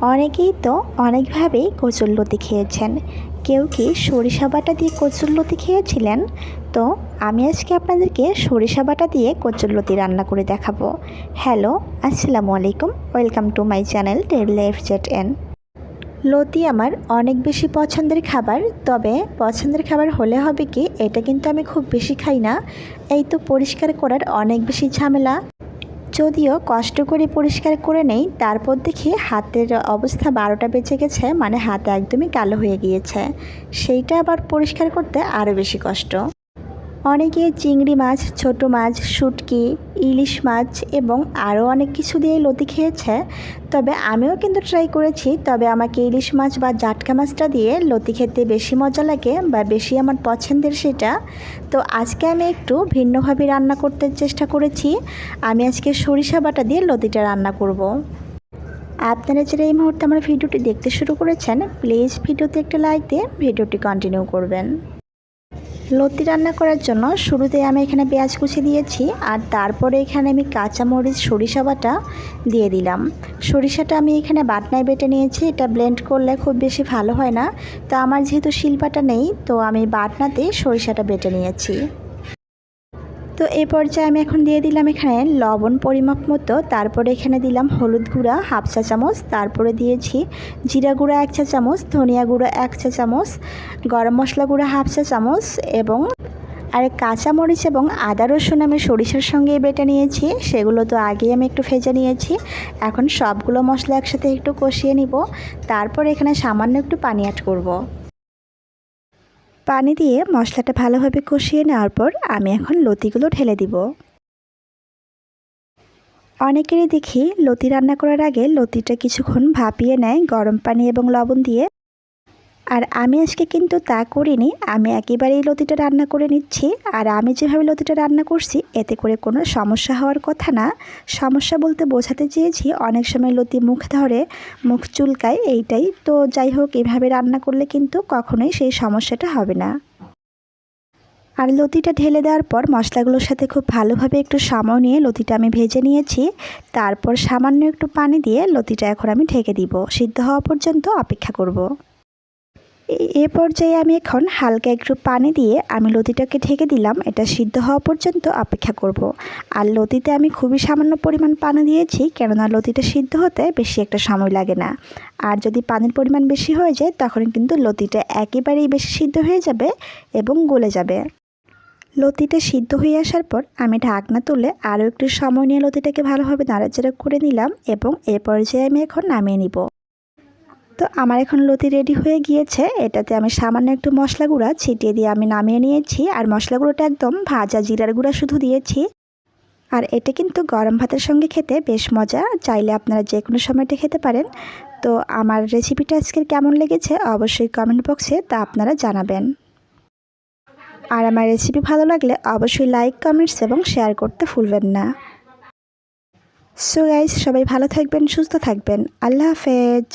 অনেকেই তো অনেকভাবেই কচুরলতি খেয়েছেন। কেউ কি সরিষা বাটা দিয়ে কচুরলতি খেয়েছিলেন? তো আমি আজকে আপনাদেরকে সরিষা বাটা দিয়ে কচুরলতি রান্না করে দেখাবো। হ্যালো, আসসালামু আলাইকুম, welcome to my channel daily life Z N. লতি আমার অনেক বেশি পছন্দের খাবার, তবে পছন্দের খাবার হলে হবে কি, এটা কিন্তু আমি খুব বেশি খাই না। এই তো পরিষ্কার করার অনেক বেশি ঝামেলা। যদিও কষ্ট করে পরিষ্কার করে নেই, তারপর দেখি হাতের অবস্থা 12টা বেজে গেছে, মানে হাতে একদমই কালো হয়ে গিয়েছে। সেইটা আবার পরিষ্কার করতে আরও বেশি কষ্ট। অনেকে চিংড়ি মাছ, ছোট মাছ, শুটকি, ইলিশ মাছ এবং আরও অনেক কিছু দিয়ে লতি খেয়েছে। তবে আমিও কিন্তু ট্রাই করেছি, তবে আমাকে ইলিশ মাছ বা জাটকা মাছটা দিয়ে লতি খেতে বেশি মজা লাগে বা বেশি আমার পছন্দের সেটা। তো আজকে আমি একটু ভিন্নভাবে রান্না করতে চেষ্টা করেছি। আমি আজকে সরিষা বাটা দিয়ে লতিটা রান্না করব। আপনারা যারা এই মুহূর্তে আমার ভিডিওটি দেখতে শুরু করেছেন, প্লিজ ভিডিওতে একটা লাইক দিয়ে ভিডিওটি কন্টিনিউ করবেন। লতি রান্না করার জন্য শুরুতে আমি এখানে পেঁয়াজ কুচি দিয়েছি, আর তারপরে এখানে আমি কাঁচামরিচ, সরিষা বাটা দিয়ে দিলাম। সরিষাটা আমি এখানে বাটনায় বেটে নিয়েছি, এটা ব্লেন্ড করলে খুব বেশি ভালো হয় না। তো আমার যেহেতু শিলপাটা নেই, তো আমি বাটনাতে সরিষাটা বেটে নিয়েছি। তো এই পর্যায়ে আমি এখন দিয়ে দিলাম এখানে লবণ পরিমাপ মতো, তারপরে এখানে দিলাম হলুদ গুঁড়া 1/2 চা চামচ, তারপরে দিয়েছি জিরা গুঁড়া 1 চা চামচ, ধনিয়া গুঁড়া 1 চা চামচ, গরম মশলা গুঁড়া 1/2 চা চামচ এবং কাঁচামরিচ এবং আদা রসুন আমি সরিষার সঙ্গে বেটে নিয়েছি। সেগুলো তো আগেই আমি একটু ভেজে নিয়েছি। এখন সবগুলো মশলা একসাথে একটু কষিয়ে নিব। তারপর এখানে সামান্য একটু পানি অ্যাড করব। পানি দিয়ে মশলাটা ভালোভাবে কষিয়ে নেওয়ার পর আমি এখন লতিগুলো ঢেলে দিব। অনেকেরই দেখি লতি রান্না করার আগে লতিটা কিছুক্ষণ ভাপিয়ে নেয় গরম পানি এবং লবণ দিয়ে, আর আমি আজকে কিন্তু তা করিনি। আমি একেবারেই লতিটা রান্না করে নিচ্ছি। আর আমি যেভাবে লতিটা রান্না করছি, এতে করে কোনো সমস্যা হওয়ার কথা না। সমস্যা বলতে বোঝাতে চেয়েছি, অনেক সময় লতি মুখ ধরে, মুখ চুলকায়, এইটাই। তো যাই হোক, এভাবে রান্না করলে কিন্তু কখনোই সেই সমস্যাটা হবে না। আর লতিটা ঢেলে দেওয়ার পর মশলাগুলোর সাথে খুব ভালোভাবে একটু সময় নিয়ে লতিটা আমি ভেজে নিয়েছি। তারপর সামান্য একটু পানি দিয়ে লতিটা এখন আমি ঢেকে দিব। সিদ্ধ হওয়া পর্যন্ত অপেক্ষা করব। এ পর্যায়ে আমি এখন হালকা একটু পানি দিয়ে আমি লতিটাকে ঢেকে দিলাম। এটা সিদ্ধ হওয়া পর্যন্ত অপেক্ষা করব। আর লতিতে আমি খুবই সামান্য পরিমাণ পানি দিয়েছি, কেননা লতিটা সিদ্ধ হতে বেশি একটা সময় লাগে না। আর যদি পানির পরিমাণ বেশি হয়ে যায়, তখন কিন্তু লতিটা একেবারেই বেশি সিদ্ধ হয়ে যাবে এবং গলে যাবে। লতিটা সিদ্ধ হয়ে আসার পর আমি ঢাকনা তুলে আরও একটু সময় নিয়ে লতিটাকে ভালোভাবে নাড়াচাড়া করে নিলাম এবং এ পর্যায়ে আমি এখন নামিয়ে নিব। তো আমার এখন লতি রেডি হয়ে গিয়েছে। এটাতে আমি সামান্য একটু মশলা গুঁড়া ছিটিয়ে দিয়ে আমি নামিয়ে নিয়েছি। আর মশলা গুঁড়োটা একদম ভাজা জিরার গুঁড়া শুধু দিয়েছি। আর এটা কিন্তু গরম ভাতের সঙ্গে খেতে বেশ মজা। চাইলে আপনারা যে কোনো সময়টা খেতে পারেন। তো আমার রেসিপিটা আজকের কেমন লেগেছে অবশ্যই কমেন্ট বক্সে তা আপনারা জানাবেন। আর আমার রেসিপি ভালো লাগলে অবশ্যই লাইক, কমেন্টস এবং শেয়ার করতে ভুলবেন না। সো গাইস, সবাই ভালো থাকবেন, সুস্থ থাকবেন। আল্লাহ হাফেজ।